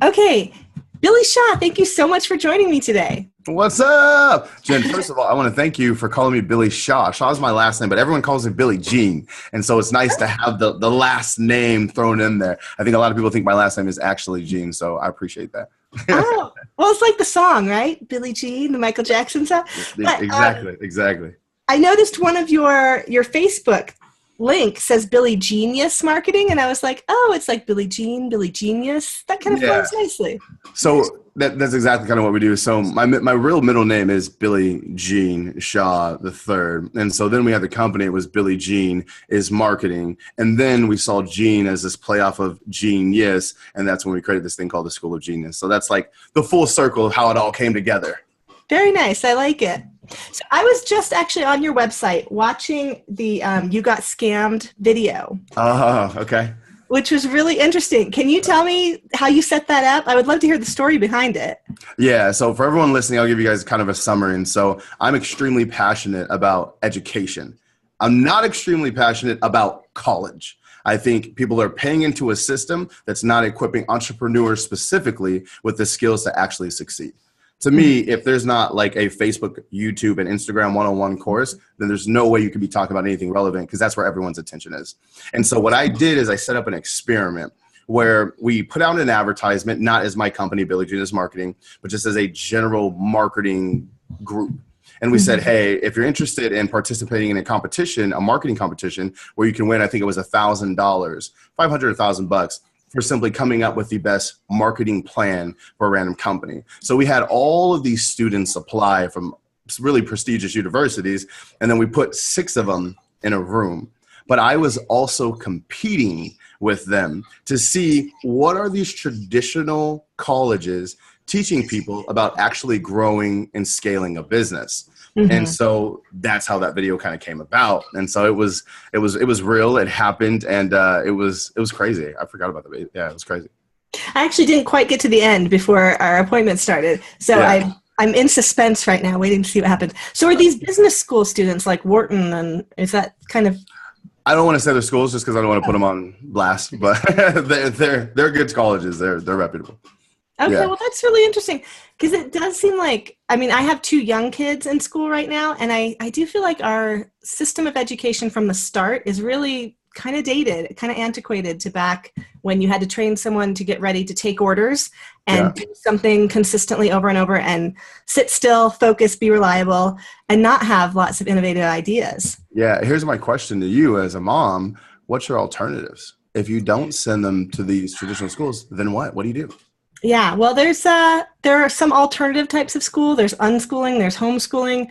Okay, Billy Shaw, thank you so much for joining me today. What's up? Jen, first of all, I want to thank you for calling me Billy Shaw. Shaw is my last name, but everyone calls me Billy Jean. And so it's nice to have the last name thrown in there. I think a lot of people think my last name is actually Jean, so I appreciate that. Oh, well, it's like the song, right? Billie Jean, the Michael Jackson song. But, Exactly. I noticed one of your Facebook link says Billy Genius Marketing, and I was like, oh, it's like Billie Jean, Billy Genius. That kind of flows nicely. So that's exactly kind of what we do. So my real middle name is Billy Jean Shaw the Third, and so then we had the company. It was Billy Jean is marketing, and then we saw Gene as this playoff of genius, and that's when we created this thing called the School of Genius. So that's like the full circle of how it all came together. Very nice. I like it. So I was just actually on your website watching the You Got Scammed video. Oh, okay. Which was really interesting. Can you tell me how you set that up? I would love to hear the story behind it. Yeah, so for everyone listening, I'll give you guys kind of a summary. And so I'm extremely passionate about education. I'm not extremely passionate about college. I think people are paying into a system that's not equipping entrepreneurs specifically with the skills to actually succeed. To me, if there's not like a Facebook, YouTube, and Instagram one-on-one course, then there's no way you could be talking about anything relevant because that's where everyone's attention is. And so what I did is I set up an experiment where we put out an advertisement, not as my company, Billy Genius Marketing, but just as a general marketing group. And we said, hey, if you're interested in participating in a competition, a marketing competition, where you can win, I think it was $1,000, $500, $1,000, for simply coming up with the best marketing plan for a random company. So we had all of these students apply from really prestigious universities, and then we put 6 of them in a room. But I was also competing with them to see what are these traditional colleges teaching people about actually growing and scaling a business. Mm-hmm. And so that's how that video kind of came about. And so it was real. It happened, and it was crazy. I forgot about the video. Yeah, it was crazy. I actually didn't quite get to the end before our appointment started, so yeah. I'm in suspense right now, waiting to see what happens. So are these business school students like Wharton, and is that kind of? I don't want to say their schools just because I don't want to put them on blast, but they're good colleges. They're reputable. Okay, yeah. Well, that's really interesting because it does seem like, I mean, I have 2 young kids in school right now, and I do feel like our system of education from the start is really kind of dated, kind of antiquated to back when you had to train someone to get ready to take orders and do something consistently over and over and sit still, focus, be reliable, and not have lots of innovative ideas. Yeah, here's my question to you as a mom. What's your alternatives? If you don't send them to these traditional schools, then what? What do you do? Yeah, well, there are some alternative types of school. There's unschooling, there's homeschooling,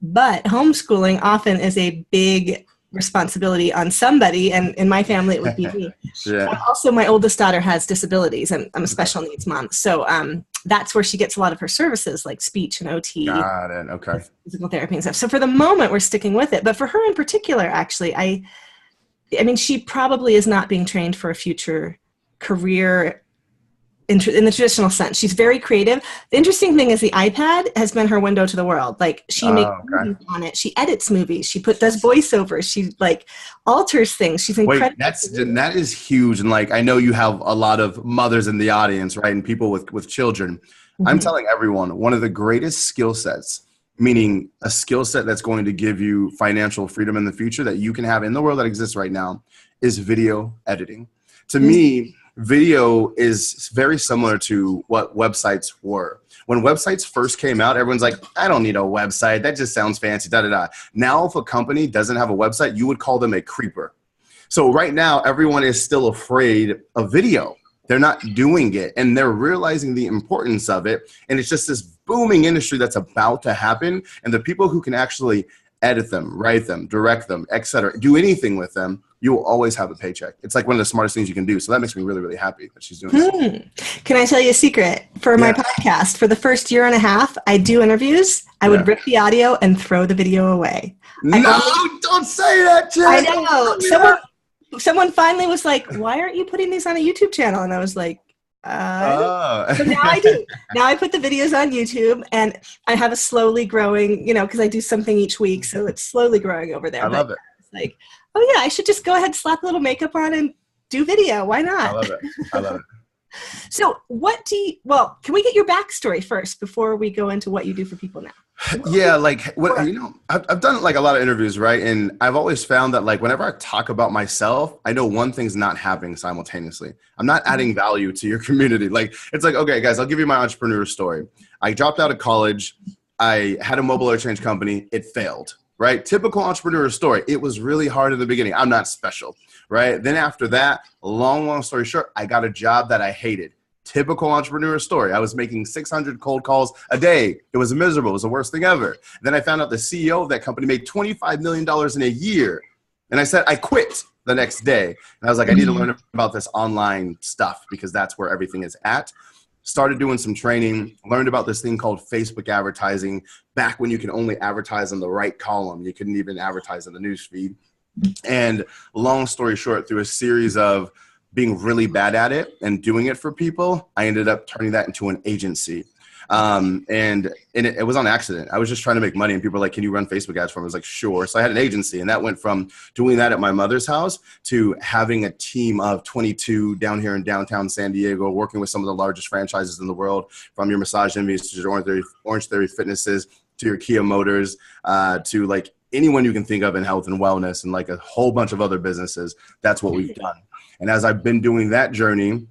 but homeschooling often is a big responsibility on somebody, and in my family, it would be me. Yeah. Also, my oldest daughter has disabilities, and I'm a special needs mom, so that's where she gets a lot of her services, like speech and OT. Got it. Okay. Physical therapy and stuff. So for the moment, we're sticking with it. But for her in particular, actually, I mean, she probably is not being trained for a future career in the traditional sense. She's very creative. The interesting thing is the iPad has been her window to the world. Like she makes movies on it. She edits movies. She does voiceovers. She like alters things. She's incredible. Wait, that is huge. And like, I know you have a lot of mothers in the audience, right? And people with children. Mm-hmm. I'm telling everyone, one of the greatest skill sets, meaning a skill set that's going to give you financial freedom in the future that you can have in the world that exists right now, is video editing. To me, video is very similar to what websites were. When websites first came out, everyone's like, I don't need a website. That just sounds fancy, da-da-da. Now, if a company doesn't have a website, you would call them a creeper. So right now, everyone is still afraid of video. They're not doing it, and they're realizing the importance of it. And it's just this booming industry that's about to happen. And the people who can actually edit them, write them, direct them, etc., do anything with them, you will always have a paycheck. It's like one of the smartest things you can do. So that makes me really, really happy that she's doing this. Can I tell you a secret? For my podcast, for the first year and a half, I do interviews. I would rip the audio and throw the video away. Don't say that, Jen. I know. Someone finally was like, why aren't you putting these on a YouTube channel? And I was like, so now I do. Now I put the videos on YouTube, and I have a slowly growing, because I do something each week. So it's slowly growing over there. I love it. It's like, oh yeah, I should just go ahead and slap a little makeup on and do video. Why not? I love it. So can we get your backstory first before we go into what you do for people now? Yeah, like I've done like a lot of interviews, right? And I've always found that like whenever I talk about myself, I know one thing's not happening simultaneously. I'm not adding value to your community. Like it's like, okay, guys, I'll give you my entrepreneur story. I dropped out of college. I had a mobile air change company. It failed, right? Typical entrepreneur story. It was really hard in the beginning. I'm not special, right? Then after that, long story short, I got a job that I hated. Typical entrepreneur story. I was making 600 cold calls a day. It was miserable. It was the worst thing ever. Then I found out the CEO of that company made $25 million in a year. And I said, I quit the next day. And I was like, I need to learn about this online stuff because that's where everything is at. Started doing some training, learned about this thing called Facebook advertising back when you could only advertise on the right column. You couldn't even advertise in the news feed. And long story short, through a series of being really bad at it and doing it for people, I ended up turning that into an agency. And it was on accident. I was just trying to make money and people were like, can you run Facebook ads for me? I was like, sure. So I had an agency and that went from doing that at my mother's house to having a team of 22 down here in downtown San Diego, working with some of the largest franchises in the world, from your Massage Envies to your Orange Theory Fitnesses to your Kia Motors, to like anyone you can think of in health and wellness and like a whole bunch of other businesses. That's what we've done. And as I've been doing that journey,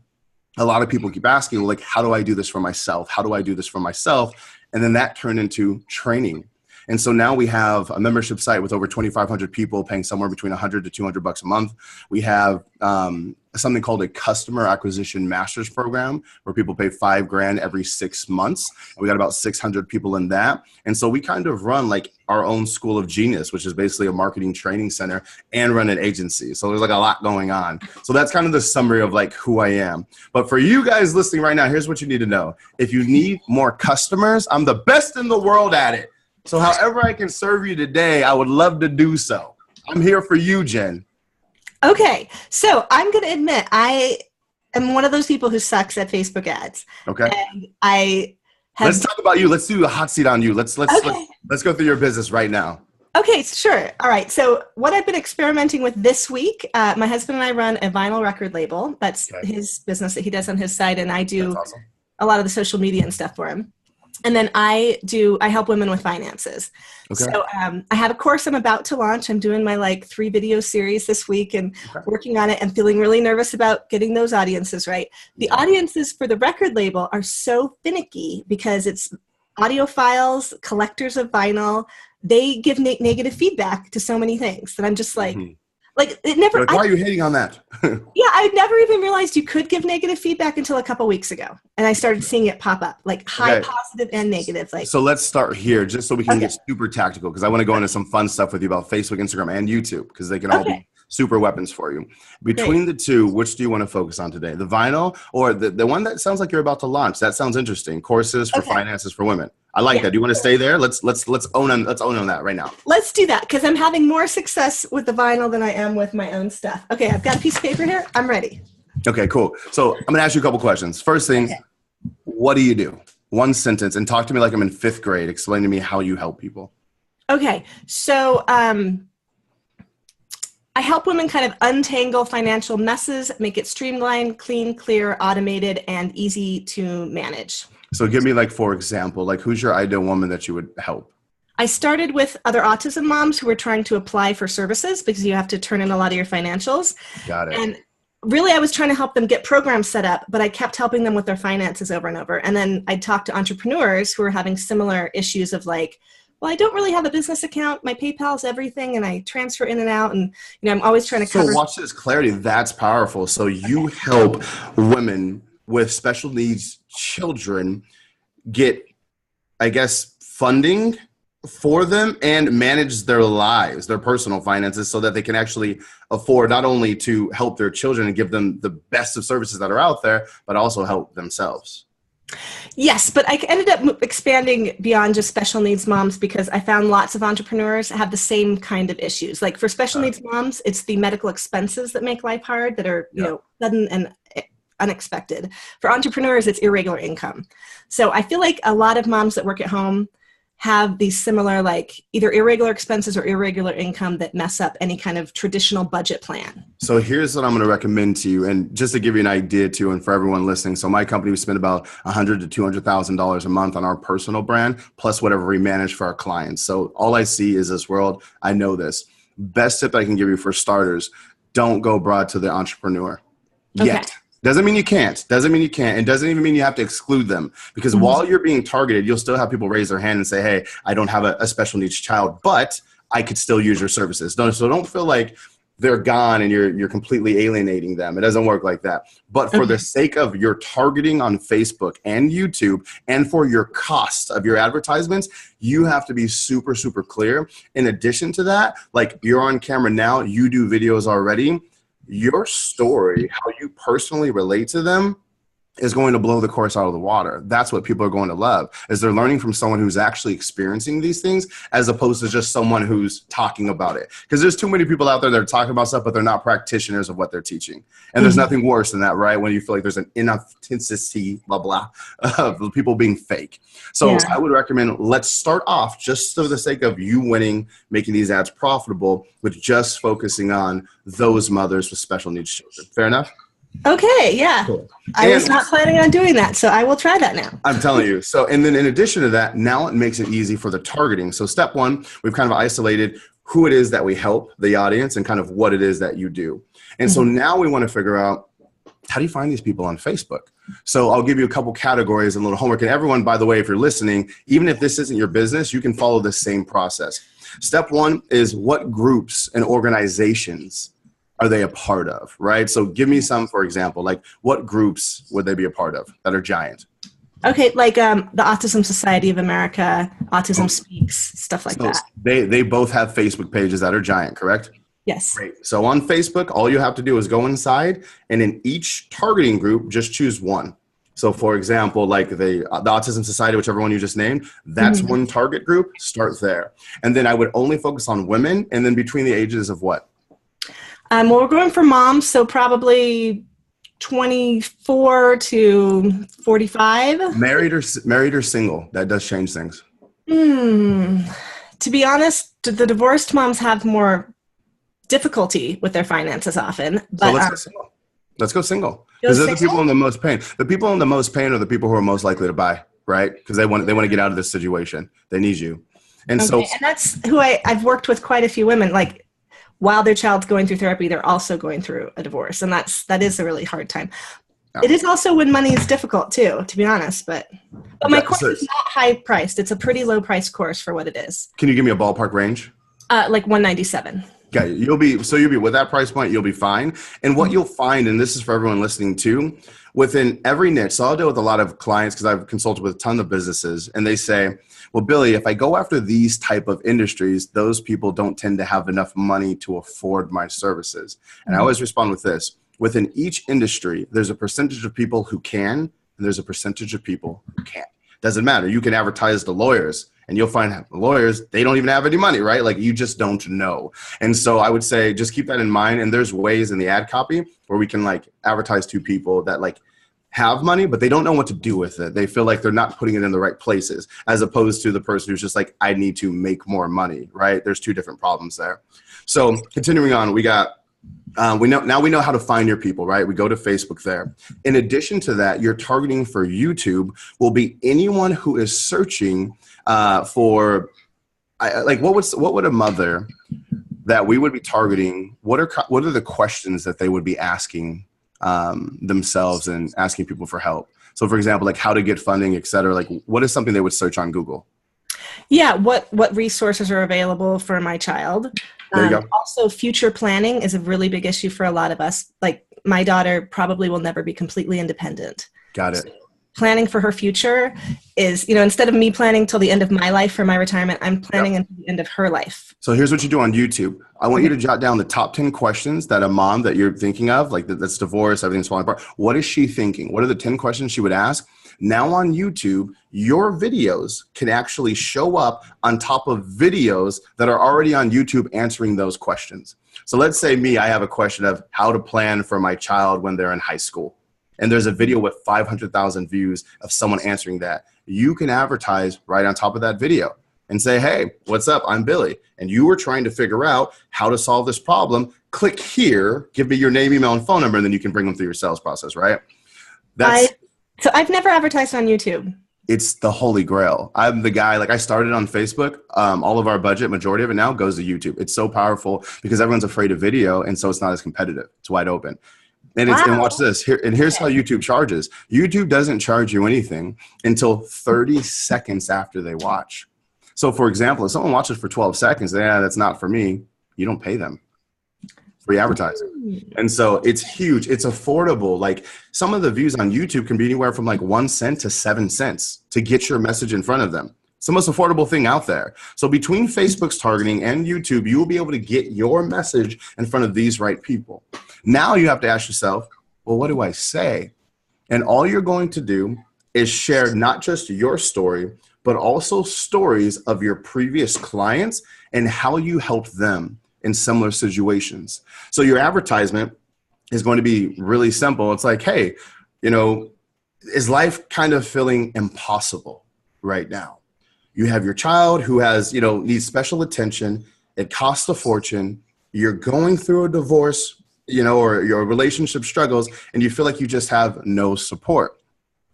a lot of people keep asking, like, how do I do this for myself? How do I do this for myself? And then that turned into training. And so now we have a membership site with over 2,500 people paying somewhere between $100 to $200 a month. We have something called a customer acquisition master's program where people pay $5,000 every 6 months. And we got about 600 people in that. And so we kind of run like our own school of genius, which is basically a marketing training center, and run an agency. So there's like a lot going on. So that's kind of the summary of like who I am. But for you guys listening right now, here's what you need to know. If you need more customers, I'm the best in the world at it. So however I can serve you today, I would love to do so. I'm here for you, Jen. Okay, so I'm going to admit I am one of those people who sucks at Facebook ads. Okay. And I have. Let's talk about you. Let's do a hot seat on you. Let's go through your business right now. Okay, sure. All right. So what I've been experimenting with this week, my husband and I run a vinyl record label. That's his business that he does on his site, and I do a lot of the social media and stuff for him. And then I help women with finances. Okay. So I have a course I'm about to launch. I'm doing my like 3 video series this week and working on it and feeling really nervous about getting those audiences right. The audiences for the record label are so finicky because it's audiophiles, collectors of vinyl. They give negative feedback to so many things that I'm just like, like it never. Like, why are you hating on that? Yeah, I never even realized you could give negative feedback until a couple weeks ago, and I started seeing it pop up, like high positive and negative. Like, so let's start here, just so we can get super tactical, because I want to go into some fun stuff with you about Facebook, Instagram, and YouTube, because they can all be super weapons for you. Between the two, which do you want to focus on today? The vinyl or the one that sounds like you're about to launch? That sounds interesting. Courses for finances for women. I like that. Do you want to stay there? Let's own on that right now. Let's do that, because I'm having more success with the vinyl than I am with my own stuff. Okay, I've got a piece of paper here. I'm ready. Okay, cool. So I'm going to ask you a couple questions. First thing, what do you do? One sentence, and talk to me like I'm in 5th grade. Explain to me how you help people. Okay, so I help women kind of untangle financial messes, make it streamlined, clean, clear, automated, and easy to manage. So give me, like, for example, like who's your ideal woman that you would help? I started with other autism moms who were trying to apply for services because you have to turn in a lot of your financials. Got it. And really, I was trying to help them get programs set up, but I kept helping them with their finances over and over. And then I talked to entrepreneurs who were having similar issues of like, well, I don't really have a business account. My PayPal's everything, and I transfer in and out. And I'm always trying to cover. So watch this clarity. That's powerful. So you help women with special needs children get, I guess, funding for them and manage their lives, their personal finances, so that they can actually afford not only to help their children and give them the best of services that are out there, but also help themselves. Yes, but I ended up expanding beyond just special needs moms because I found lots of entrepreneurs have the same kind of issues. Like for special needs moms, it's the medical expenses that make life hard, that are sudden and unexpected. For entrepreneurs, it's irregular income. So I feel like a lot of moms that work at home have these similar, like either irregular expenses or irregular income that mess up any kind of traditional budget plan? So here's what I'm going to recommend to you, and just to give you an idea too, and for everyone listening. So my company, we spend about $100,000 to $200,000 a month on our personal brand, plus whatever we manage for our clients. So all I see is this world. I know this. Best tip I can give you for starters: don't go broad to the entrepreneur yet. Okay. Doesn't mean you can't. Doesn't mean you can't. And doesn't even mean you have to exclude them. Because while you're being targeted, you'll still have people raise their hand and say, hey, I don't have a special needs child, but I could still use your services. So don't feel like they're gone and you're completely alienating them. It doesn't work like that. But for the sake of your targeting on Facebook and YouTube, and for your cost of your advertisements, you have to be super, super clear. In addition to that, like you're on camera now, you do videos already. Your story, how you personally relate to them, is going to blow the course out of the water. That's what people are going to love, is they're learning from someone who's actually experiencing these things, as opposed to just someone who's talking about it. Because there's too many people out there that are talking about stuff, but they're not practitioners of what they're teaching. And there's nothing worse than that, right? When you feel like there's an inauthenticity, blah, blah, of people being fake. So I would recommend, let's start off, just for the sake of you winning, making these ads profitable, with just focusing on those mothers with special needs children. Fair enough? Okay, yeah. Cool. I was not planning on doing that, so I will try that now. I'm telling you. So, and then in addition to that, now it makes it easy for the targeting. So step one, we've kind of isolated who it is that we help, the audience, and kind of what it is that you do. And so now we want to figure out, how do you find these people on Facebook? So I'll give you a couple categories and a little homework. And everyone, by the way, if you're listening, even if this isn't your business, you can follow the same process. Step one is, what groups and organizations are they a part of, right? So give me some, for example, like what groups would they be a part of that are giant? Okay, like the Autism Society of America, Autism Speaks, stuff like that. They both have Facebook pages that are giant, correct? Yes. Great. So on Facebook, all you have to do is go inside, and in each targeting group, just choose one. So for example, like the Autism Society, whichever one you just named, that's one target group. Start there. And then I would only focus on women, and then between the ages of what? Well, we're going for moms, so probably 24 to 45. Married or single? That does change things. To be honest, the divorced moms have more difficulty with their finances often. But, so let's go single. Let's go single. Because they're the people in the most pain. The people in the most pain are the people who are most likely to buy, right? Because they want to get out of this situation. They need you. And so, and that's who I've worked with quite a few women, like, while their child's going through therapy, they're also going through a divorce. And that is a really hard time. Yeah. It is also when money is difficult too, to be honest, but my course is not high priced. It's a pretty low price course for what it is. Can you give me a ballpark range? Like $197. Okay. You'll be with that price point, you'll be fine. And what you'll find, and this is for everyone listening too, within every niche. So I'll deal with a lot of clients because I've consulted with a ton of businesses, and they say, well, Billy, if I go after these type of industries, those people don't tend to have enough money to afford my services. And I always respond with this: within each industry, there's a percentage of people who can, and there's a percentage of people who can't. Doesn't matter. You can advertise to lawyers, and you'll find the lawyers, they don't even have any money, right? Like, you just don't know. And so I would say, just keep that in mind. And there's ways in the ad copy where we can like advertise to people that like have money, but they don't know what to do with it. They feel like they're not putting it in the right places, as opposed to the person who's just like, I need to make more money, right? There's two different problems there. So continuing on, we got, we know how to find your people, right? We go to Facebook there. In addition to that, your targeting for YouTube will be anyone who is searching for, what would a mother that we would be targeting, what are the questions that they would be asking themselves and asking people for help? So for example, like how to get funding, et cetera, like what is something they would search on Google? Yeah. What resources are available for my child? There you go. Also, future planning is a really big issue for a lot of us. Like, my daughter probably will never be completely independent. Got it. So planning for her future is, instead of me planning till the end of my life for my retirement, I'm planning until the end of her life. So here's what you do on YouTube. I want you to jot down the top 10 questions that a mom that you're thinking of, like that's divorced, everything's falling apart. What is she thinking? What are the 10 questions she would ask? Now on YouTube, your videos can actually show up on top of videos that are already on YouTube answering those questions. So let's say I have a question of how to plan for my child when they're in high school. And there's a video with 500,000 views of someone answering that. You can advertise right on top of that video. and say, hey, what's up? I'm Billy. And you were trying to figure out how to solve this problem. Click here, give me your name, email, and phone number, and then you can bring them through your sales process, right? So I've never advertised on YouTube. It's the holy grail. I'm the guy, like I started on Facebook. All of our budget, majority of it now goes to YouTube. It's so powerful because everyone's afraid of video. And so it's not as competitive. It's wide open. And and watch this here. And here's how YouTube charges. YouTube doesn't charge you anything until 30 seconds after they watch. So for example, if someone watches for 12 seconds, that's not for me. You don't pay them. Free advertising. And so it's huge. It's affordable. Like some of the views on YouTube can be anywhere from like 1 cent to 7 cents to get your message in front of them. It's the most affordable thing out there. So between Facebook's targeting and YouTube, you will be able to get your message in front of these right people. Now you have to ask yourself, well, what do I say? And all you're going to do is share not just your story, but also stories of your previous clients and how you helped them in similar situations. So your advertisement is going to be really simple. It's like, hey, is life kind of feeling impossible right now? You have your child who has, needs special attention. It costs a fortune. You're going through a divorce, or your relationship struggles, and you feel like you just have no support.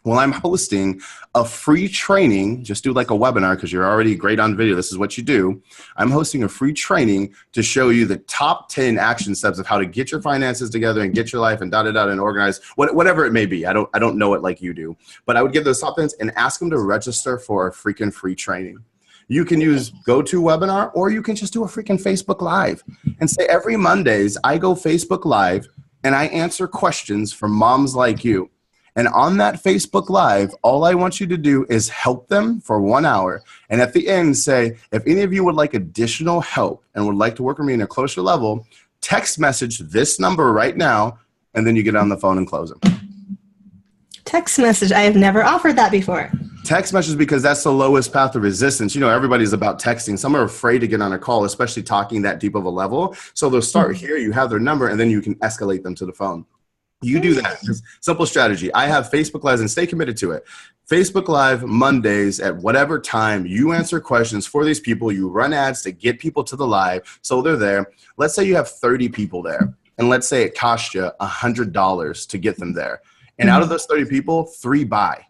Well, I'm hosting a free training. Just do like a webinar because you're already great on video. This is what you do. I'm hosting a free training to show you the top 10 action steps of how to get your finances together and get your life and and organize whatever it may be. I don't know it like you do, but I would give those top 10s and ask them to register for a freaking free training. You can use GoToWebinar, or you can just do a freaking Facebook Live and say every Mondays I go Facebook Live and I answer questions from moms like you. And on that Facebook Live, all I want you to do is help them for 1 hour. And at the end say, if any of you would like additional help and would like to work with me in a closer level, text message this number right now, and then you get on the phone and close them. Text message. I have never offered that before. Text message because that's the lowest path of resistance. Everybody's about texting. Some are afraid to get on a call, especially talking that deep of a level. So they'll start here, you have their number, and then you can escalate them to the phone. You do that. Simple strategy. I have Facebook Lives, and stay committed to it. Facebook Live Mondays at whatever time. You answer questions for these people. You run ads to get people to the live so they're there. Let's say you have 30 people there, and let's say it cost you $100 to get them there. And out of those 30 people, 3 buy.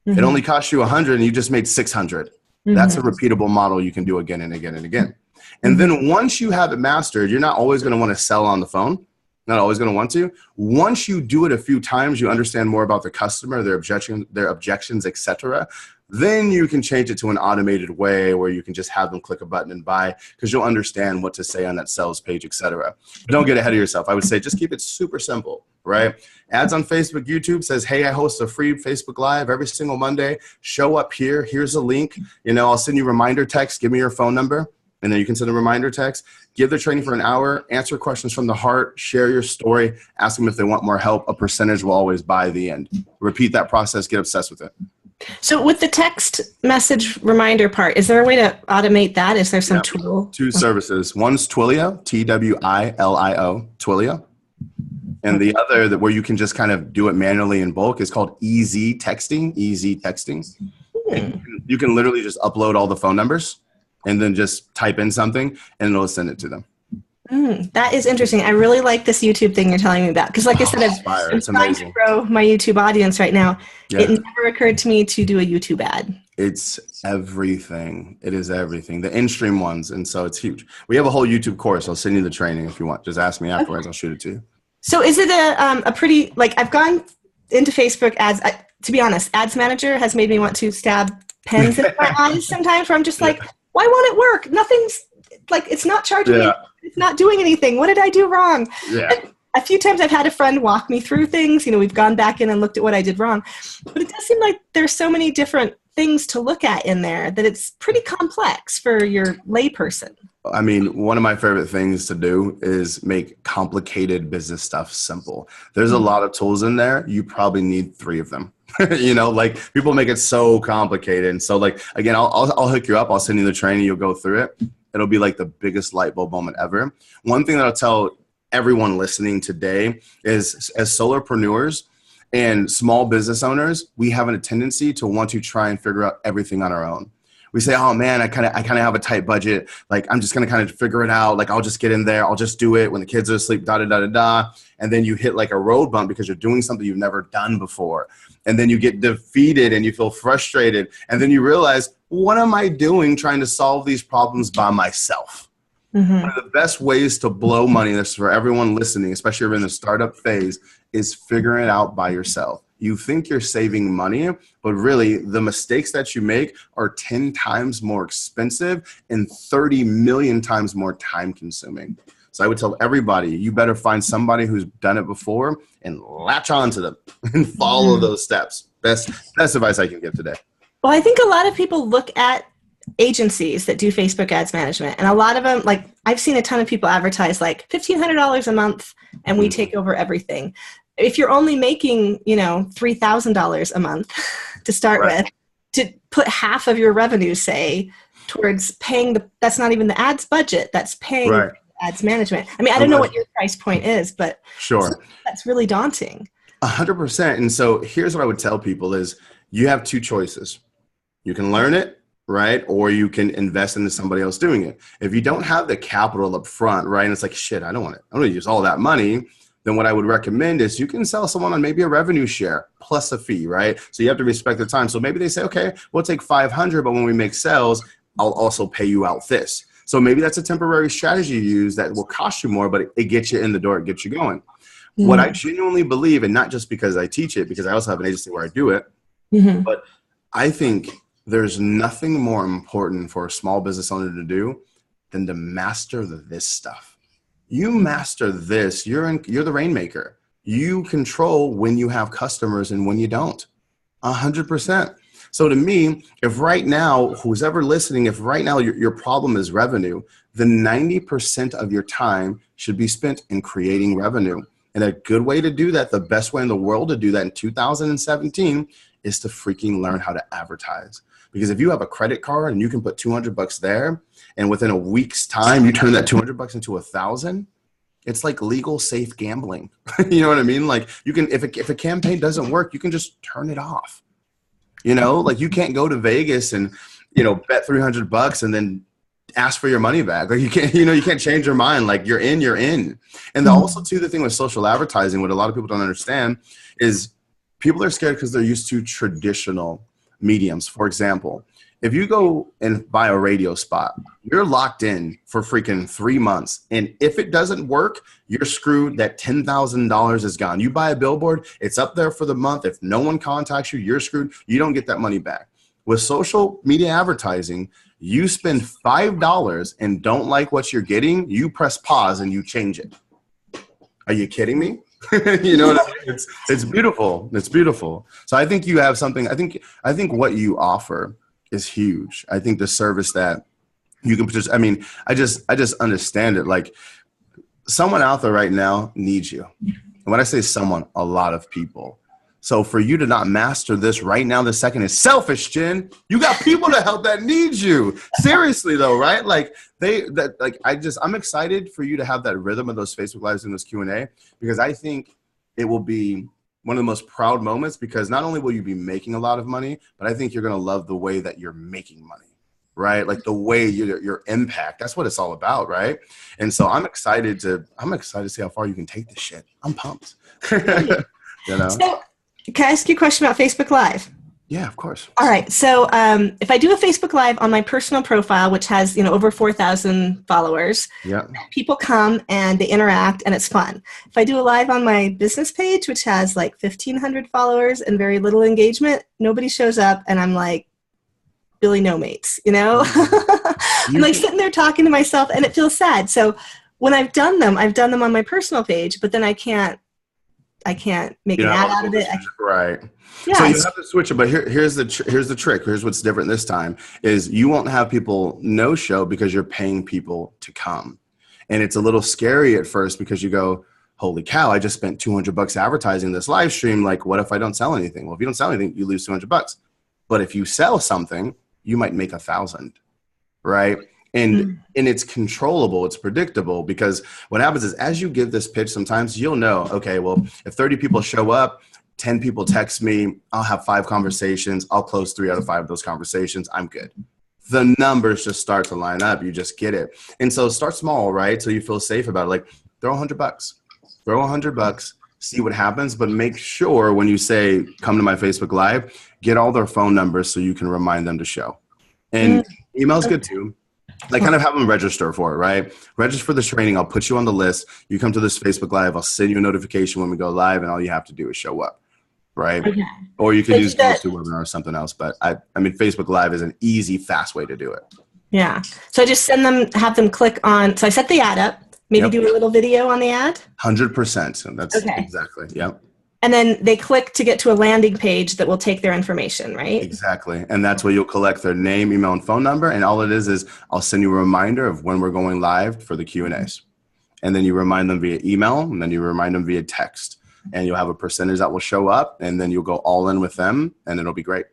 It only cost you 100 and you just made 600. That's a repeatable model you can do again and again and again. And then once you have it mastered, you're not always going to want to sell on the phone. Not always going to want to. Once you do it a few times, you understand more about the customer, their objections, etc. Then you can change it to an automated way where you can just have them click a button and buy because you'll understand what to say on that sales page, etc. Don't get ahead of yourself. I would say just keep it super simple, right? Ads on Facebook, YouTube says, hey, I host a free Facebook Live every single Monday. Show up here. Here's a link. I'll send you a reminder text. Give me your phone number. And then you can send a reminder text, give the training for an hour, answer questions from the heart, share your story, ask them if they want more help. A percentage will always buy the end. Repeat that process, get obsessed with it. So with the text message reminder part, is there a way to automate that? Is there some tool? 2 services. One's Twilio, Twilio, Twilio. And the other where you can just kind of do it manually in bulk is called Easy Texting. You can literally just upload all the phone numbers and then just type in something and it'll send it to them. That is interesting. I really like this YouTube thing you're telling me about. Because like I said, I'm trying to grow my YouTube audience right now. Yeah. It never occurred to me to do a YouTube ad. It's everything. It is everything. The in-stream ones. And so it's huge. We have a whole YouTube course. I'll send you the training if you want. Just ask me afterwards. I'll shoot it to you. So is it a pretty, like I've gone into Facebook ads. To be honest, Ads Manager has made me want to stab pens in my eyes sometimes where I'm just like, why won't it work? Nothing's like, it's not charging me. It's not doing anything. What did I do wrong? Yeah. And a few times I've had a friend walk me through things. We've gone back in and looked at what I did wrong. But it does seem like there's so many different things to look at in there that it's pretty complex for your layperson. I mean, one of my favorite things to do is make complicated business stuff simple. There's a lot of tools in there. You probably need 3 of them. Like people make it so complicated. And so like, again, I'll hook you up. I'll send you the training. You'll go through it. It'll be like the biggest light bulb moment ever. One thing that I'll tell everyone listening today is as solopreneurs and small business owners, we have a tendency to want to try and figure out everything on our own. We say, oh man, I kind of have a tight budget. Like, I'm just going to kind of figure it out. Like, I'll just get in there. I'll just do it when the kids are asleep, da, da, da, da, da. And then you hit like a road bump because you're doing something you've never done before. And then you get defeated and you feel frustrated. And then you realize, what am I doing trying to solve these problems by myself? Mm-hmm. One of the best ways to blow money, this is for everyone listening, especially if you're in the startup phase, is figuring it out by yourself. You think you're saving money, but really the mistakes that you make are 10 times more expensive and 30 million times more time consuming. So I would tell everybody, you better find somebody who's done it before and latch on to them and follow those steps. Best advice I can give today. Well, I think a lot of people look at agencies that do Facebook ads management, and a lot of them, like I've seen a ton of people advertise like $1,500 a month and we take over everything. If you're only making, $3,000 a month to start with, to put half of your revenue, say, towards paying that's not even the ads budget, that's paying ads management. I mean, I don't know what your price point is, but sure, that's really daunting. 100%. And so here's what I would tell people is you have two choices. You can learn it, right? Or you can invest into somebody else doing it. If you don't have the capital up front, right? And it's like, shit, I don't want to use all that money. Then what I would recommend is you can sell someone on maybe a revenue share plus a fee, right? So you have to respect the time. So maybe they say, okay, we'll take 500, but when we make sales, I'll also pay you out this. So maybe that's a temporary strategy you use that will cost you more, but it gets you in the door, it gets you going. Mm-hmm. What I genuinely believe, and not just because I teach it, because I also have an agency where I do it, but I think there's nothing more important for a small business owner to do than to master this stuff. You master this, you're the rainmaker. You control when you have customers and when you don't. 100%. So to me, if right now, who's ever listening, if right now your problem is revenue, then 90% of your time should be spent in creating revenue. And a good way to do that, the best way in the world to do that in 2017 is to freaking learn how to advertise. Because if you have a credit card and you can put $200 there, and within a week's time, you turn that $200 into $1,000, it's like legal safe gambling. You know what I mean? Like you can, if a campaign doesn't work, you can just turn it off. Like you can't go to Vegas and, bet $300 and then ask for your money back. Like you can't, you can't change your mind. Like you're in. And also too, the thing with social advertising, what a lot of people don't understand is people are scared because they're used to traditional mediums. For example, if you go and buy a radio spot, you're locked in for freaking 3 months. And if it doesn't work, you're screwed. That $10,000 is gone. You buy a billboard, it's up there for the month. If no one contacts you, you're screwed. You don't get that money back. With social media advertising, you spend $5 and don't like what you're getting, you press pause and you change it. Are you kidding me? You know what I mean? It's beautiful. It's beautiful. So I think you have something. I think what you offer is huge. I think the service that you can just, I just understand it. Like someone out there right now needs you. And when I say someone, a lot of people. So for you to not master this right now, the second is selfish, Jen. You got people to help that need you. Seriously though, right? Like I'm excited for you to have that rhythm of those Facebook Lives and those Q&A, because I think it will be one of the most proud moments, because not only will you be making a lot of money, but I think you're going to love the way that you're making money, right? Like the way your impact, that's what it's all about. Right. And so I'm excited to see how far you can take this shit. I'm pumped. So, can I ask you a question about Facebook Live? Yeah, of course. All right. So if I do a Facebook Live on my personal profile, which has, over 4,000 followers, people come and they interact and it's fun. If I do a live on my business page, which has like 1,500 followers and very little engagement, nobody shows up and I'm like, Billy No Mates, I'm like sitting there talking to myself and it feels sad. So when I've done them on my personal page, but then I can't make an ad out of it. Right. Yeah, so you have to switch it, but here's the trick. Here's what's different this time is you won't have people no show because you're paying people to come. And it's a little scary at first because you go, holy cow, I just spent $200 advertising this live stream. Like, what if I don't sell anything? Well, if you don't sell anything, you lose $200. But if you sell something, you might make 1,000, right? And it's controllable, it's predictable, because what happens is as you give this pitch, sometimes you'll know, okay, well, if 30 people show up, 10 people text me, I'll have 5 conversations, I'll close 3 out of 5 of those conversations, I'm good. the numbers just start to line up. You just get it. And so start small, right? So you feel safe about it. Like throw $100, throw $100, see what happens, but make sure when you say, come to my Facebook Live, get all their phone numbers so you can remind them to show. And email's good too. Like kind of have them register for it, right? Register for the training. I'll put you on the list. You come to this Facebook Live. I'll send you a notification when we go live, and all you have to do is show up, right? Okay. Or you can use GoToWebinar or something else. But I mean, Facebook Live is an easy, fast way to do it. Yeah. So I just have them click on. So I set the ad up. Maybe do a little video on the ad. 100%. That's exactly. Yep. And then they click to get to a landing page that will take their information, right? Exactly. And that's where you'll collect their name, email, and phone number. And all it is I'll send you a reminder of when we're going live for the Q&As. And then you remind them via email, and then you remind them via text. And you'll have a percentage that will show up, and then you'll go all in with them, and it'll be great,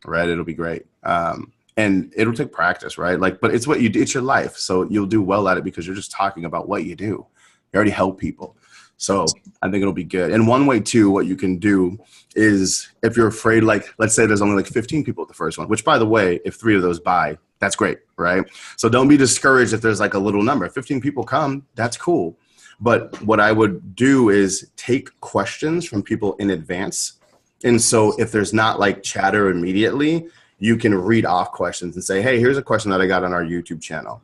right? It'll be great. And it'll take practice, right? Like, but it's what you do. It's your life. So you'll do well at it because you're just talking about what you do. You already help people. So I think it'll be good. And one way too, what you can do is if you're afraid, like, let's say there's only like 15 people at the first one, which by the way, if 3 of those buy, that's great, right? So don't be discouraged if there's like a little number. If 15 people come, that's cool. But what I would do is take questions from people in advance. And so if there's not like chatter immediately, you can read off questions and say, hey, here's a question that I got on our YouTube channel.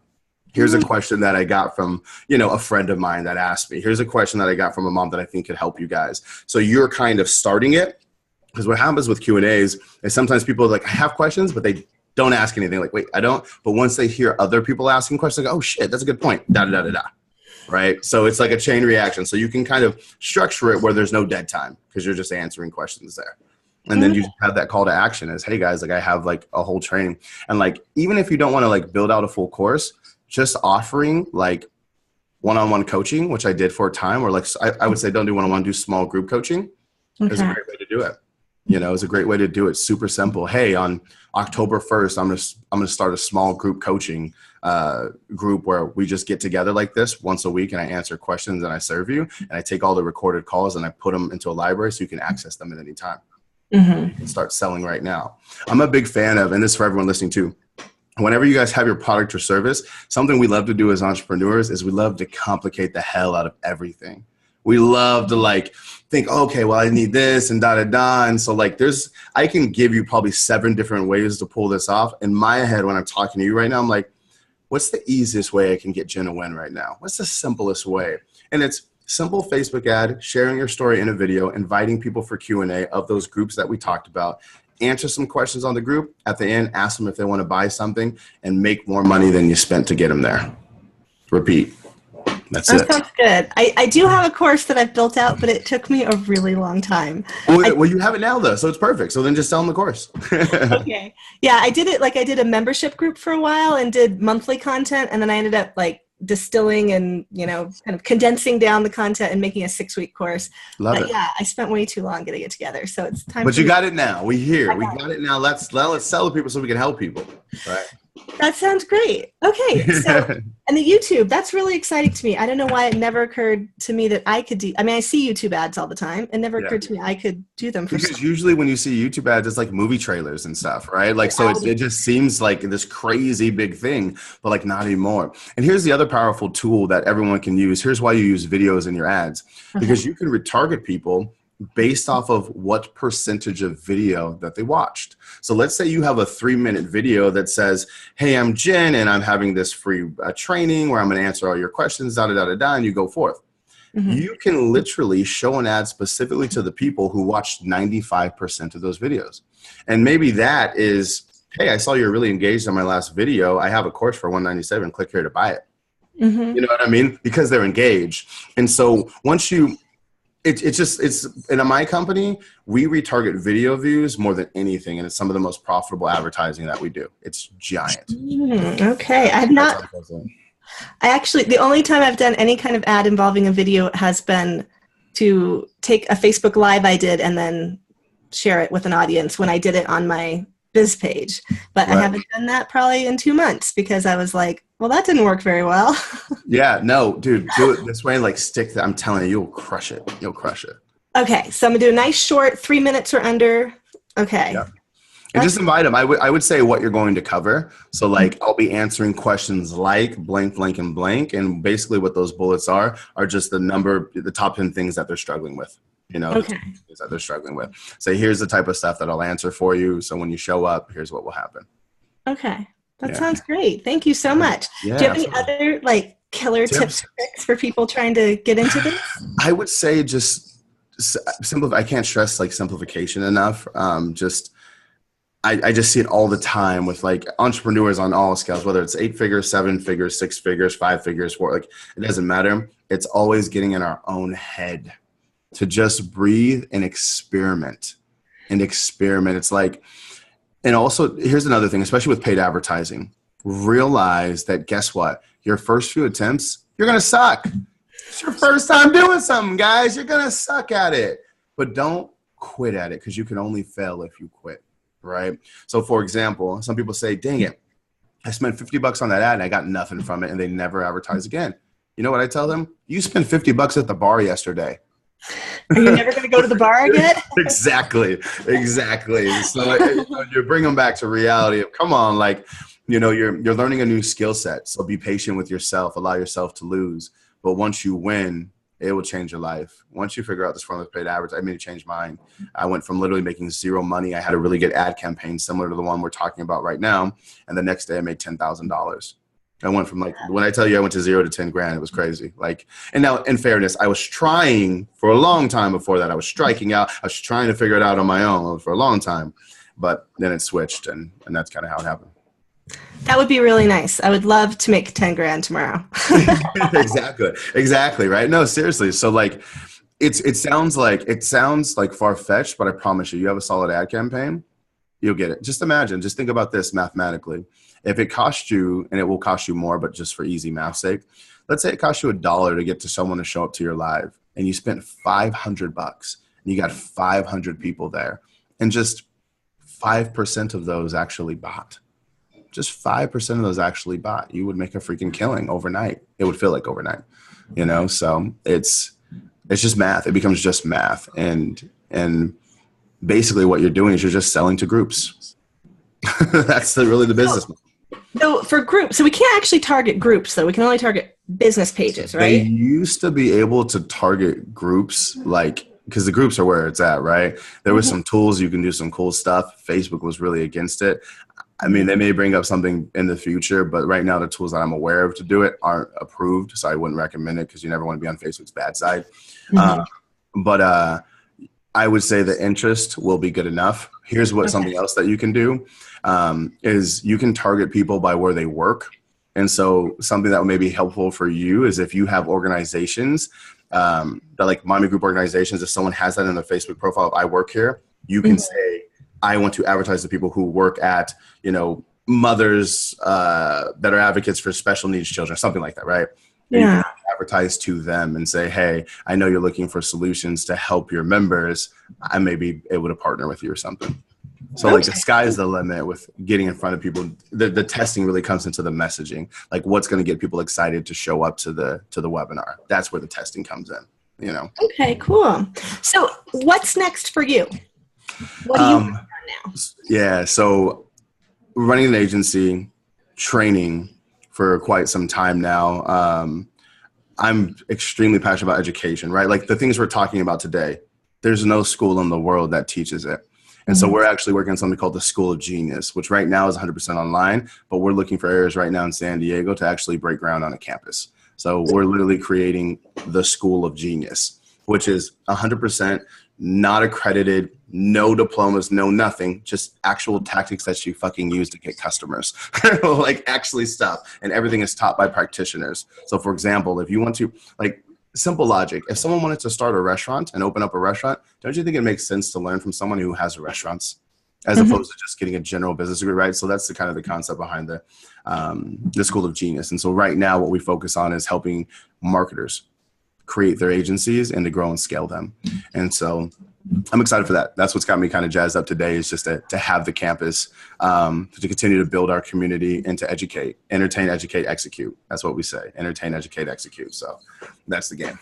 Here's a question that I got from, a friend of mine that asked me. Here's a question that I got from a mom that I think could help you guys. So you're kind of starting it, because what happens with Q&As is sometimes people are like, I have questions, but they don't ask anything. Like, wait, I don't. But once they hear other people asking questions, they go, oh shit, that's a good point. Da, da, da, da, da. Right? So it's like a chain reaction. So you can kind of structure it where there's no dead time because you're just answering questions there. And then you have that call to action as, hey guys, like I have like a whole training. And like, even if you don't want to like build out a full course, just offering like one-on-one coaching, which I did for a time, or like I would say don't do one-on-one, do small group coaching. Is a great way to do it. It's a great way to do it. Super simple. Hey, on October 1st, I'm gonna start a small group coaching group where we just get together like this once a week, and I answer questions and I serve you, and I take all the recorded calls and I put them into a library so you can access them at any time. And start selling right now. I'm a big fan of, and this is for everyone listening too, whenever you guys have your product or service, something we love to do as entrepreneurs is we love to complicate the hell out of everything. We love to like think, okay, well, I need this and da da da. And so like I can give you probably 7 different ways to pull this off. In my head, when I'm talking to you right now, I'm like, what's the easiest way I can get Jen a win right now? What's the simplest way? And it's simple Facebook ad, sharing your story in a video, inviting people for Q&A of those groups that we talked about. Answer some questions on the group. At the end, ask them if they want to buy something and make more money than you spent to get them there. Repeat. That's it. That sounds good. I do have a course that I've built out, but it took me a really long time. Well, you have it now, though, so it's perfect. So then just sell them the course. Okay. Yeah, I did it. Like I did a membership group for a while and did monthly content, and then I ended up like distilling and kind of condensing down the content and making a 6-week course. Love it. Yeah, I spent way too long getting it together, so it's time. But you got it now. We got it now. Let's sell to people so we can help people. Right. That sounds great. Okay, so and the YouTube, that's really exciting to me. I don't know why it never occurred to me that I could do. I mean, I see YouTube ads all the time. It never occurred to me I could do them for. Because usually when you see YouTube ads, it's like movie trailers and stuff, right? Like so, it just seems like this crazy big thing, but like not anymore. And here's the other powerful tool that everyone can use. Here's why you use videos in your ads, because you can retarget people based off of what percentage of video that they watched. So let's say you have a 3-minute video that says, hey, I'm Jen and I'm having this free training where I'm going to answer all your questions, da, da, da, da, da, and you go forth. You can literally show an ad specifically to the people who watched 95% of those videos. And maybe that is, hey, I saw you're really engaged on my last video. I have a course for $197. Click here to buy it. You know what I mean? Because they're engaged. And so once you, it's in my company, we retarget video views more than anything, and it's some of the most profitable advertising that we do. It's giant. Okay, I actually, the only time I've done any kind of ad involving a video has been to take a Facebook Live I did and then share it with an audience when I did it on my biz page. But I haven't done that probably in 2 months because I was like, well, that didn't work very well. Yeah, no, dude, do it this way. Like stick that. I'm telling you, you'll crush it. You'll crush it. Okay, so I'm gonna do a nice short 3 minutes or under. Okay. Yeah. And just invite them. I would say what you're going to cover. So like I'll be answering questions like blank, blank, and blank. And basically what those bullets are just the top 10 things that they're struggling with. You know, Okay. things that they're struggling with. So here's the type of stuff that I'll answer for you. So when you show up, here's what will happen. Okay. That sounds great. Thank you so much. Yeah, Do you have any other like killer tips or tricks for people trying to get into this? I would say just simplify. I can't stress like simplification enough. I just see it all the time with like entrepreneurs on all scales, whether it's 8 figures, 7 figures, 6 figures, 5 figures, 4, like it doesn't matter. It's always getting in our own head to just breathe and experiment It's like, and also here's another thing, especially with paid advertising, realize that guess what? Your first few attempts, you're going to suck. It's your first time doing something, guys. You're going to suck at it, but don't quit at it because you can only fail if you quit. Right. So for example, some people say, dang it, I spent $50 on that ad and I got nothing from it and they never advertise again. You know what I tell them? You spent $50 at the bar yesterday. Are you never going to go to the bar again? Exactly. So you bring them back to reality of, come on, like, you know, you're learning a new skill set. So be patient with yourself, allow yourself to lose. But once you win, it will change your life. Once you figure out this form of paid advertising, I made it change mine. I went from literally making zero money. I had a really good ad campaign similar to the one we're talking about right now. And the next day I made $10,000. I went from like, when I tell you I went to 0 to 10 grand, it was crazy. Like, and now in fairness, I was trying for a long time before that. I was striking out. I was trying to figure it out on my own for a long time, but then it switched and that's kind of how it happened. That would be really nice. I would love to make 10 grand tomorrow. Exactly. Right. No, seriously. So like, it sounds like far-fetched, but I promise you have a solid ad campaign, you'll get it. Just think about this mathematically. If it costs you, and it will cost you more, but just for easy math's sake, let's say it costs you $1 to get to someone to show up to your live and you spent $500 and you got 500 people there and just 5% of those actually bought. Just 5% of those actually bought. You would make a freaking killing overnight. It would feel like overnight, you know? So it's just math. It becomes just math. And basically what you're doing is you're just selling to groups. That's really the business model. So for groups, so we can't actually target groups though. We can only target business pages, right? They used to be able to target groups like, because the groups are where it's at, right? There was some tools, you can do some cool stuff. Facebook was really against it. I mean, they may bring up something in the future, but right now the tools that I'm aware of to do it aren't approved. So I wouldn't recommend it because you never want to be on Facebook's bad side. But I would say the interest will be good enough. Here's something else that you can do is you can target people by where they work. And so something that may be helpful for you is if you have organizations that like mommy group organizations, if someone has that in their Facebook profile, if I work here, you can say, I want to advertise to people who work at, you know, mothers that are advocates for special needs children, something like that, right? Yeah. You can advertise to them and say, hey, I know you're looking for solutions to help your members. I may be able to partner with you or something. So like the sky's the limit with getting in front of people. The testing really comes into the messaging, like what's going to get people excited to show up to the webinar. That's where the testing comes in, you know? Okay, cool. So what's next for you? What are you working on now? Yeah, so running an agency, training for quite some time now. I'm extremely passionate about education, right? Like the things we're talking about today, there's no school in the world that teaches it. And so we're actually working on something called the School of Genius, which right now is 100% online, but we're looking for areas right now in San Diego to actually break ground on a campus. So we're literally creating the School of Genius, which is 100% not accredited, no diplomas, no nothing, just actual tactics that you fucking use to get customers, like actually stuff. And everything is taught by practitioners. So for example, if you want to, like, simple logic, if someone wanted to start a restaurant and open up a restaurant, don't you think it makes sense to learn from someone who has restaurants as opposed to just getting a general business degree, right? So that's the kind of the concept behind the School of Genius. And so right now what we focus on is helping marketers create their agencies and to grow and scale them. And so I'm excited for that. That's what's got me kind of jazzed up today, is just to have the campus, to continue to build our community and to educate, entertain, educate, execute. That's what we say. Entertain, educate, execute. So that's the game.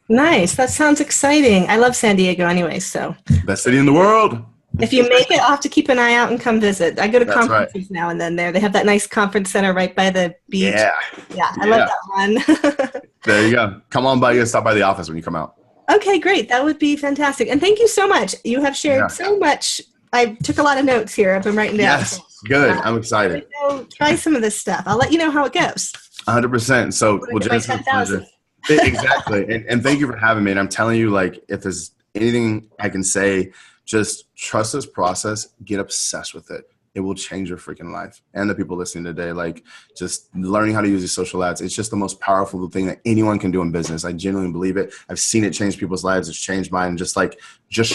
Nice. That sounds exciting. I love San Diego anyway, so. Best city in the world. If you make it, I'll have to keep an eye out and come visit. I go to That's right. conferences now and then there. They have that nice conference center right by the beach. Yeah. Yeah, I love that one. There you go. Come on by. You stop by the office when you come out. Okay, great. That would be fantastic. And thank you so much. You have shared so much. I took a lot of notes here. I've been writing down. Yes. Good. I'm excited. So try some of this stuff. I'll let you know how it goes. 100%. So, well, Jen, it's a pleasure. Exactly. And thank you for having me. And I'm telling you, like, if there's anything I can say, just trust this process, get obsessed with it. It will change your freaking life. And the people listening today, like, just learning how to use these social ads. It's just the most powerful thing that anyone can do in business. I genuinely believe it. I've seen it change people's lives. It's changed mine. Just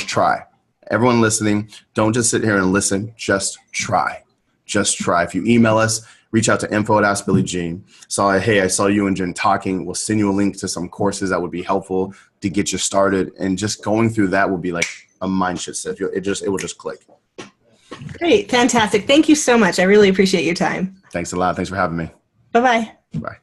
try. Everyone listening, don't just sit here and listen. Just try. Just try. If you email us, reach out to info@AskBillyGean. I saw you and Jen talking. We'll send you a link to some courses that would be helpful to get you started. And just going through that will be like a mind shift. It will just click. Great. Fantastic. Thank you so much. I really appreciate your time. Thanks a lot. Thanks for having me. Bye-bye. Bye.